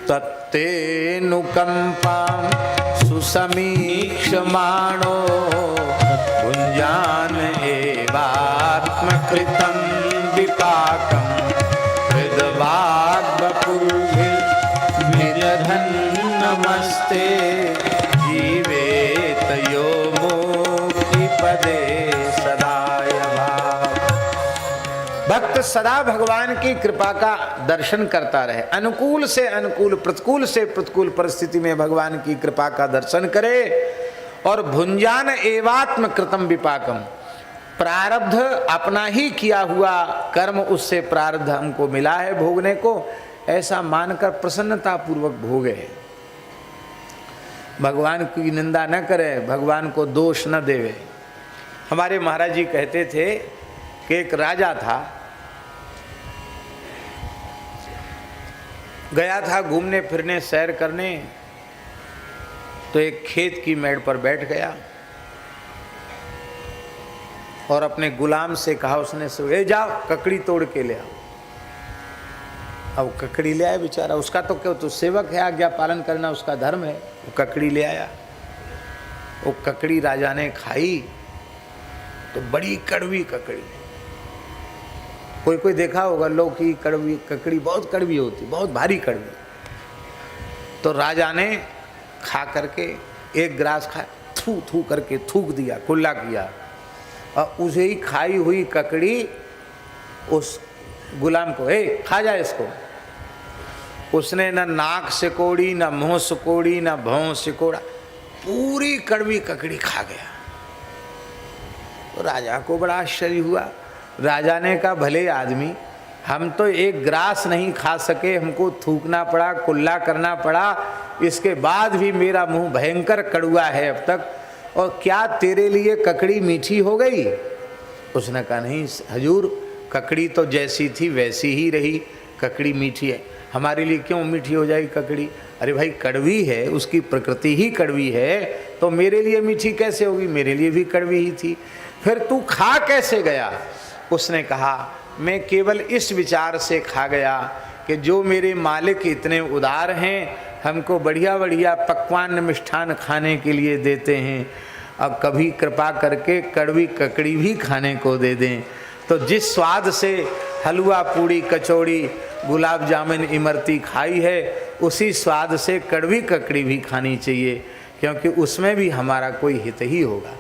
तत्तेऽनुकम्पां सुसमीक्षमाणो भुञ्जान एवात्मकृतं विपाकं हृद्वाग्वपुर्भिर्नमस्ते जीवेत यो मुक्तिपदे सदायवा। भक्त सदा भगवान की कृपा का दर्शन करता रहे, अनुकूल से अनुकूल, प्रतिकूल से प्रतिकूल परिस्थिति में भगवान की कृपा का दर्शन करे। और भुंजान एवात्म कृतम विपाकम, प्रारब्ध अपना ही किया हुआ कर्म, उससे प्रारब्ध हमको मिला है भोगने को, ऐसा मानकर प्रसन्नता पूर्वक भोगे। भगवान की निंदा न करे, भगवान को दोष न देवे। हमारे महाराज जी कहते थे कि एक राजा था, गया था घूमने फिरने सैर करने, तो एक खेत की मेड़ पर बैठ गया और अपने गुलाम से कहा, उसने ए जाओ ककड़ी तोड़ के ले आओ। अब ककड़ी ले आया बेचारा, उसका तो क्यों, तो सेवक है, आज्ञा पालन करना उसका धर्म है। वो ककड़ी ले आया, वो ककड़ी राजा ने खाई तो बड़ी कड़वी ककड़ी। कोई कोई देखा होगा लौकी कड़वी ककड़ी बहुत कड़वी होती, बहुत भारी कड़वी। तो राजा ने खा करके एक ग्रास खाया, थू थू करके थूक दिया, कुल्ला किया, और उसे ही खाई हुई ककड़ी उस गुलाम को, खा जाए इसको। उसने न नाक सिकोड़ी, न मुंह सिकोड़ी, न भौं सिकोड़ा, पूरी कड़वी ककड़ी खा गया। तो राजा को बड़ा आश्चर्य हुआ। राजा ने कहा, भले आदमी, हम तो एक ग्रास नहीं खा सके, हमको थूकना पड़ा, कुल्ला करना पड़ा, इसके बाद भी मेरा मुंह भयंकर कड़वा है अब तक, और क्या तेरे लिए ककड़ी मीठी हो गई? उसने कहा, नहीं हजूर, ककड़ी तो जैसी थी वैसी ही रही, ककड़ी मीठी है, हमारे लिए क्यों मीठी हो जाएगी ककड़ी? अरे भाई कड़वी है, उसकी प्रकृति ही कड़वी है, तो मेरे लिए मीठी कैसे होगी? मेरे लिए भी कड़वी ही थी, फिर तू खा कैसे गया? उसने कहा, मैं केवल इस विचार से खा गया कि जो मेरे मालिक इतने उदार हैं, हमको बढ़िया बढ़िया पकवान मिष्ठान खाने के लिए देते हैं, अब कभी कृपा करके कड़वी ककड़ी भी खाने को दे दें। तो जिस स्वाद से हलवा पूड़ी कचौड़ी गुलाब जामुन इमरती खाई है, उसी स्वाद से कड़वी ककड़ी भी खानी चाहिए, क्योंकि उसमें भी हमारा कोई हित ही होगा।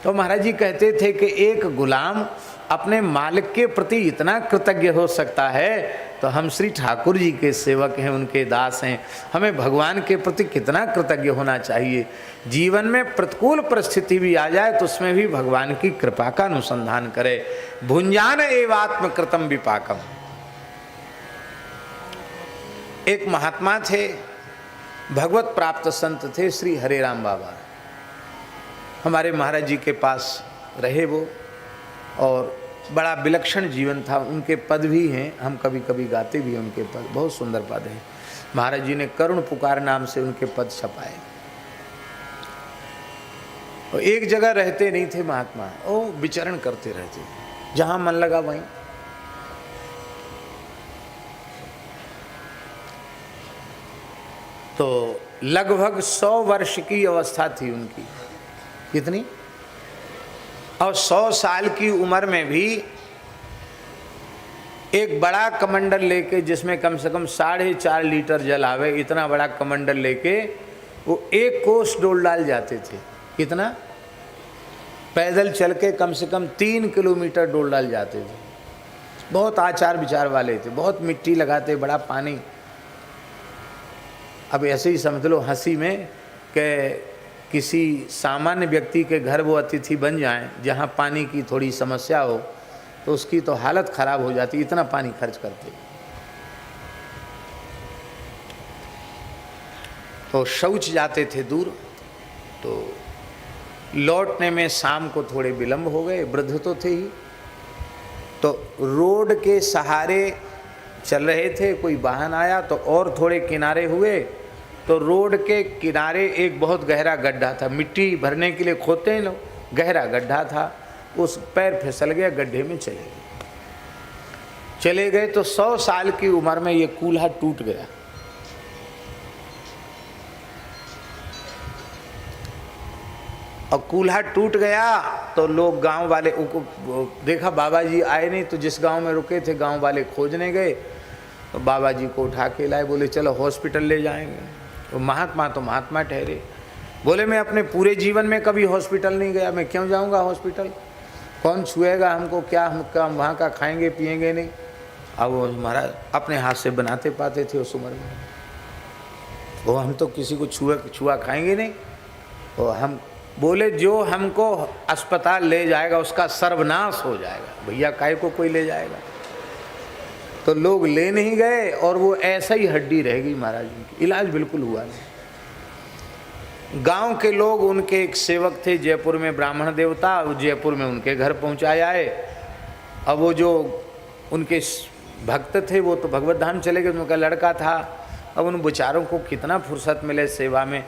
तो महाराज जी कहते थे कि एक गुलाम अपने मालिक के प्रति इतना कृतज्ञ हो सकता है, तो हम श्री ठाकुर जी के सेवक हैं, उनके दास हैं, हमें भगवान के प्रति कितना कृतज्ञ होना चाहिए। जीवन में प्रतिकूल परिस्थिति भी आ जाए तो उसमें भी भगवान की कृपा का अनुसंधान करे। भुंजान एवात्म कृतम विपाकम। एक महात्मा थे, भगवत प्राप्त संत थे, श्री हरे राम बाबा। हमारे महाराज जी के पास रहे वो, और बड़ा विलक्षण जीवन था। उनके पद भी हैं, हम कभी कभी गाते भी हैं उनके पद, बहुत सुंदर पद हैं। महाराज जी ने करुण पुकार नाम से उनके पद छपाए। और एक जगह रहते नहीं थे महात्मा, वो विचरण करते रहते, जहां मन लगा वहीं। तो लगभग 100 वर्ष की अवस्था थी उनकी। कितनी? और 100 साल की उम्र में भी एक बड़ा कमंडल लेके, जिसमें कम से कम 4.5 लीटर जल आवे, इतना बड़ा कमंडल लेके वो 1 कोस डोल डाल जाते थे। कितना? पैदल चल के कम से कम 3 किलोमीटर डोल डाल जाते थे। बहुत आचार विचार वाले थे, बहुत मिट्टी लगाते, बड़ा पानी। अब ऐसे ही समझ लो हंसी में कि किसी सामान्य व्यक्ति के घर वो अतिथि बन जाएं, जहाँ पानी की थोड़ी समस्या हो, तो उसकी तो हालत खराब हो जाती, इतना पानी खर्च करते। तो शौच जाते थे दूर, तो लौटने में शाम को थोड़े विलंब हो गए, वृद्ध तो थे ही। तो रोड के सहारे चल रहे थे, कोई वाहन आया तो और थोड़े किनारे हुए, तो रोड के किनारे एक बहुत गहरा गड्ढा था, मिट्टी भरने के लिए खोदते हैं लोग, गहरा गड्ढा था। उस पैर फिसल गया, गड्ढे में चले गए तो 100 साल की उम्र में ये कूल्हा टूट गया। और कूल्हा टूट गया तो लोग गांव वाले देखा बाबा जी आए नहीं, तो जिस गांव में रुके थे गांव वाले खोजने गए, तो बाबा जी को उठा के लाए, बोले चलो हॉस्पिटल ले जाएंगे। तो महात्मा ठहरे, बोले मैं अपने पूरे जीवन में कभी हॉस्पिटल नहीं गया, मैं क्यों जाऊंगा हॉस्पिटल, कौन छुएगा हमको, क्या हम वहाँ का खाएंगे पिएंगे नहीं। अब वो महाराज अपने हाथ से बनाते पाते थे उस उम्र में, वो हम तो किसी को छुआ खाएंगे नहीं। वो हम बोले जो हमको अस्पताल ले जाएगा उसका सर्वनाश हो जाएगा, भैया काहे को कोई ले जाएगा। तो लोग ले नहीं गए और वो ऐसा ही हड्डी रह गई महाराज जी, इलाज बिल्कुल हुआ नहीं। गांव के लोग, उनके एक सेवक थे जयपुर में ब्राह्मण देवता, वो जयपुर में उनके घर पहुंचाए आए। अब वो जो उनके भक्त थे वो तो भगवत धाम चले गए, उनका लड़का था। अब उन बेचारों को कितना फुर्सत मिले सेवा में,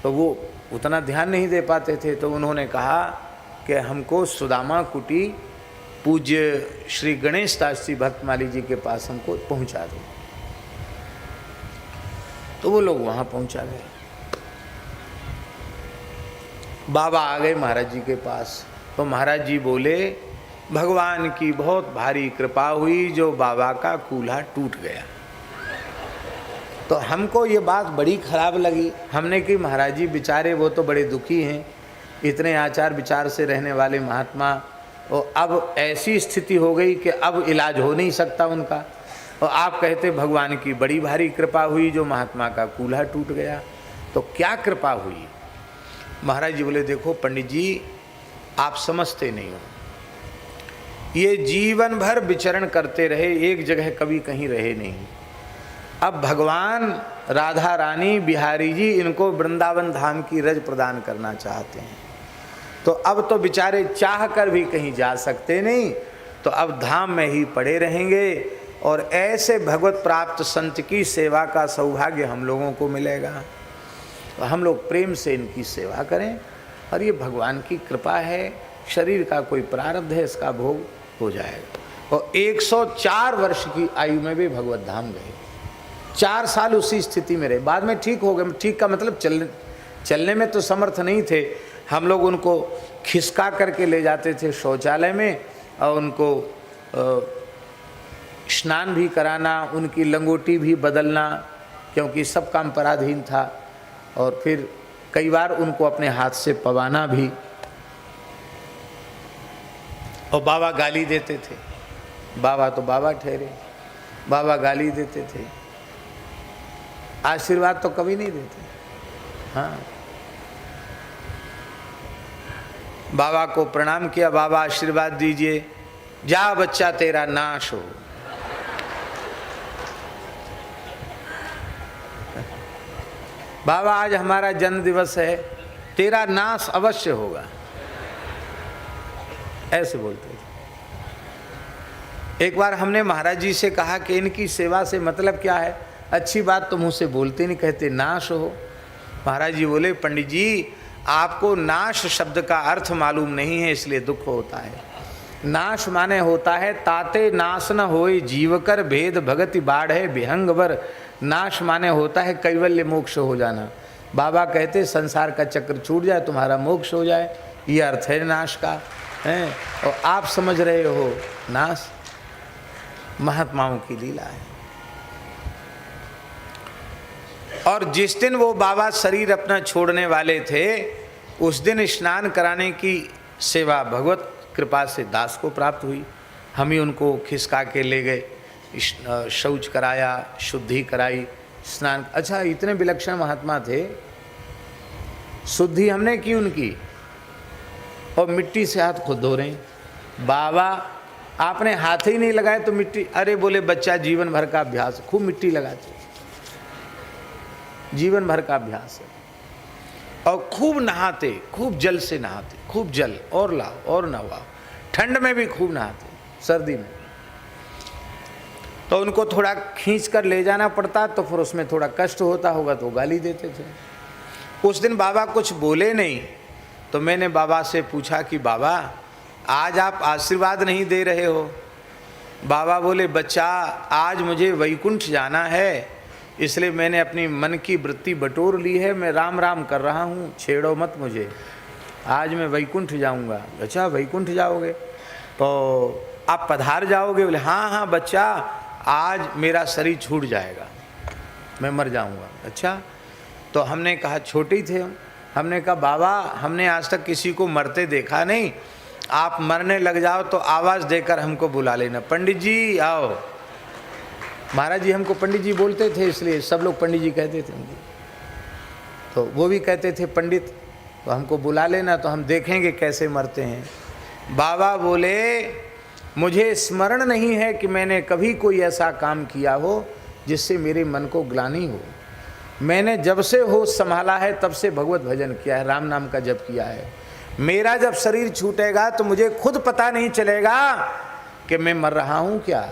तो वो उतना ध्यान नहीं दे पाते थे। तो उन्होंने कहा कि हमको सुदामा कुटी पूज्य श्री गणेश दास जी भक्तमाली जी के पास हमको पहुंचा दो। तो वो लोग वहां पहुंचा गए। बाबा आ गए महाराज जी के पास, तो महाराज जी बोले भगवान की बहुत भारी कृपा हुई जो बाबा का कूल्हा टूट गया। तो हमको ये बात बड़ी खराब लगी। हमने कि महाराज जी बेचारे वो तो बड़े दुखी हैं, इतने आचार विचार से रहने वाले महात्मा, और अब ऐसी स्थिति हो गई कि अब इलाज हो नहीं सकता उनका, और आप कहते भगवान की बड़ी भारी कृपा हुई जो महात्मा का कूल्हा टूट गया। तो क्या कृपा हुई? महाराज जी बोले देखो पंडित जी, आप समझते नहीं हो, ये जीवन भर विचरण करते रहे, एक जगह कभी कहीं रहे नहीं। अब भगवान राधा रानी बिहारी जी इनको वृंदावन धाम की रज प्रदान करना चाहते हैं, तो अब तो बेचारे चाह कर भी कहीं जा सकते नहीं, तो अब धाम में ही पड़े रहेंगे। और ऐसे भगवत प्राप्त संत की सेवा का सौभाग्य हम लोगों को मिलेगा, तो हम लोग प्रेम से इनकी सेवा करें। और ये भगवान की कृपा है, शरीर का कोई प्रारब्ध है, इसका भोग हो जाएगा। और 104 वर्ष की आयु में भी भगवत धाम गए, 4 साल उसी स्थिति में रहे, बाद में ठीक हो गए। ठीक का मतलब चलने में तो समर्थ नहीं थे, हम लोग उनको खिसका करके ले जाते थे शौचालय में, और उनको स्नान भी कराना, उनकी लंगोटी भी बदलना, क्योंकि सब काम पराधीन था, और फिर कई बार उनको अपने हाथ से पवाना भी। और बाबा गाली देते थे, बाबा तो बाबा ठहरे, बाबा गाली देते थे, आशीर्वाद तो कभी नहीं देते। हाँ, बाबा को प्रणाम किया, बाबा आशीर्वाद दीजिए, जा बच्चा तेरा नाश हो। बाबा आज हमारा जन्म दिवस है, तेरा नाश अवश्य होगा, ऐसे बोलते थे। एक बार हमने महाराज जी से कहा कि इनकी सेवा से मतलब क्या है, अच्छी बात तो मुँह से बोलते नहीं, कहते नाश हो। महाराज जी बोले पंडित जी आपको नाश शब्द का अर्थ मालूम नहीं है, इसलिए दुख होता है। नाश माने होता है ताते नाश न होए जीवकर भेद भगति बाढ़े विहंगवर। नाश माने होता है कैवल्य मोक्ष हो जाना। बाबा कहते संसार का चक्र छूट जाए, तुम्हारा मोक्ष हो जाए, ये अर्थ है नाश का है। और आप समझ रहे हो नाश महात्माओं की लीला है। और जिस दिन वो बाबा शरीर अपना छोड़ने वाले थे, उस दिन स्नान कराने की सेवा भगवत कृपा से दास को प्राप्त हुई। हम ही उनको खिसका के ले गए, शौच कराया, शुद्धि कराई, स्नान। अच्छा, इतने विलक्षण महात्मा थे, शुद्धि हमने की उनकी, और मिट्टी से हाथ खुद धो रहे हैं। बाबा आपने हाथ ही नहीं लगाए तो मिट्टी, अरे बोले बच्चा जीवन भर का अभ्यास, खूब मिट्टी लगाते, जीवन भर का अभ्यास है। और खूब नहाते, खूब जल से नहाते, खूब जल और लाओ और नहवाओ, ठंड में भी खूब नहाते, सर्दी में। तो उनको थोड़ा खींच कर ले जाना पड़ता, तो फिर उसमें थोड़ा कष्ट होता होगा, तो गाली देते थे। उस दिन बाबा कुछ बोले नहीं, तो मैंने बाबा से पूछा कि बाबा आज आप आशीर्वाद नहीं दे रहे हो। बाबा बोले बच्चा आज मुझे वैकुंठ जाना है, इसलिए मैंने अपनी मन की वृत्ति बटोर ली है, मैं राम राम कर रहा हूँ, छेड़ो मत मुझे। आज मैं वैकुंठ जाऊंगा। अच्छा वैकुंठ जाओगे, तो आप पधार जाओगे? बोले हाँ हाँ बच्चा, आज मेरा शरीर छूट जाएगा, मैं मर जाऊंगा। अच्छा, तो हमने कहा, छोटे थे हमने कहा बाबा हमने आज तक किसी को मरते देखा नहीं, आप मरने लग जाओ तो आवाज़ देकर हमको बुला लेना, पंडित जी आओ। महाराज जी हमको पंडित जी बोलते थे, इसलिए सब लोग पंडित जी कहते थे मुझे, तो वो भी कहते थे पंडित, तो हमको बुला लेना तो हम देखेंगे कैसे मरते हैं। बाबा बोले मुझे स्मरण नहीं है कि मैंने कभी कोई ऐसा काम किया हो जिससे मेरे मन को ग्लानि हो। मैंने जब से होश संभाला है तब से भगवत भजन किया है, राम नाम का जप किया है। मेरा जब शरीर छूटेगा तो मुझे खुद पता नहीं चलेगा कि मैं मर रहा हूं क्या।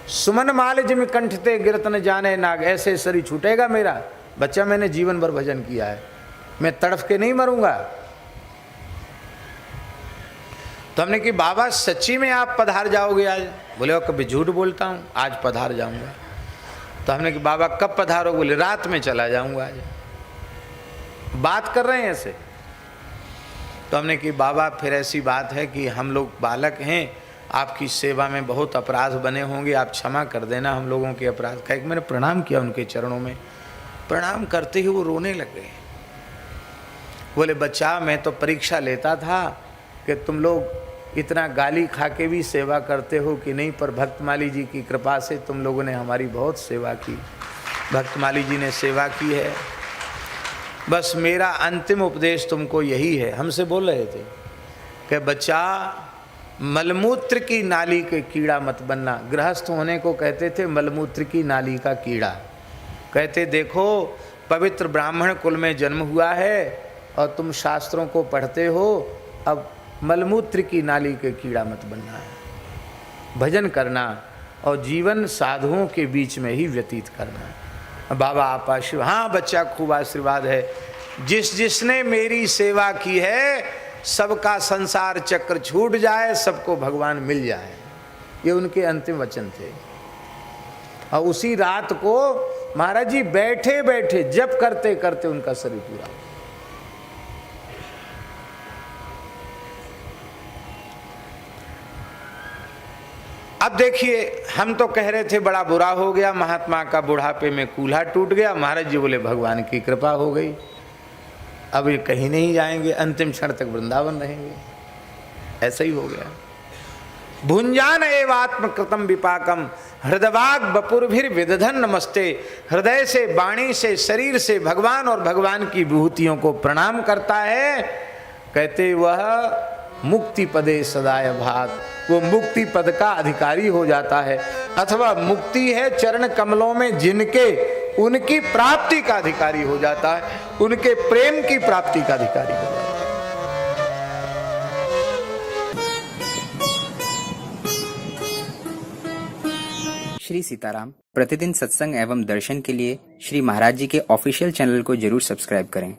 सुमन माल जिम कंठते गिरत न जाने नाग, ऐसे शरीर छूटेगा मेरा। बच्चा मैंने जीवन भर भजन किया है, मैं तड़फ के नहीं मरूंगा। तो हमने कि बाबा सच्ची में आप पधार जाओगे आज? बोले वो कभी झूठ बोलता हूँ, आज पधार जाऊंगा। तो हमने कि बाबा कब पधारो? बोले रात में चला जाऊंगा आज। बात कर रहे हैं ऐसे। तो हमने कि बाबा फिर ऐसी बात है कि हम लोग बालक हैं, आपकी सेवा में बहुत अपराध बने होंगे, आप क्षमा कर देना हम लोगों के अपराध। कह मैंने प्रणाम किया उनके चरणों में, प्रणाम करते ही वो रोने लग गए। बोले बच्चा मैं तो परीक्षा लेता था कि तुम लोग इतना गाली खा के भी सेवा करते हो कि नहीं, पर भक्तमाली जी की कृपा से तुम लोगों ने हमारी बहुत सेवा की, भक्तमाली जी ने सेवा की है। बस मेरा अंतिम उपदेश तुमको यही है। हमसे बोल रहे थे कि बच्चा मलमूत्र की नाली के कीड़ा मत बनना। गृहस्थ होने को कहते थे मलमूत्र की नाली का कीड़ा। कहते देखो पवित्र ब्राह्मण कुल में जन्म हुआ है और तुम शास्त्रों को पढ़ते हो, अब मलमूत्र की नाली के कीड़ा मत बनना है, भजन करना और जीवन साधुओं के बीच में ही व्यतीत करना। बाबा आप आशीर्वाद, हाँ बच्चा खूब आशीर्वाद है। जिसने मेरी सेवा की है सबका संसार चक्र छूट जाए, सबको भगवान मिल जाए, ये उनके अंतिम वचन थे। और उसी रात को महाराज जी बैठे बैठे जप करते करते उनका शरीर पूरा। अब देखिए हम तो कह रहे थे बड़ा बुरा हो गया, महात्मा का बुढ़ापे में कूल्हा टूट गया। महाराज जी बोले भगवान की कृपा हो गई, अब ये कहीं नहीं जाएंगे, अंतिम क्षण तक वृंदावन रहेंगे। ऐसा ही हो गया। भुंजान एवात्म कृतम विपाकम हृदवाग बपुरभिर विदधन नमस्ते। हृदय से, वाणी से, शरीर से भगवान और भगवान की विभूतियों को प्रणाम करता है। कहते वह मुक्ति पदे सदाय भाग, वो मुक्ति पद का अधिकारी हो जाता है। अथवा मुक्ति है चरण कमलों में जिनके, उनकी प्राप्ति का अधिकारी हो जाता है, उनके प्रेम की प्राप्ति का अधिकारी हो जाता है। श्री सीताराम प्रतिदिन सत्संग एवं दर्शन के लिए श्री महाराज जी के ऑफिशियल चैनल को जरूर सब्सक्राइब करें।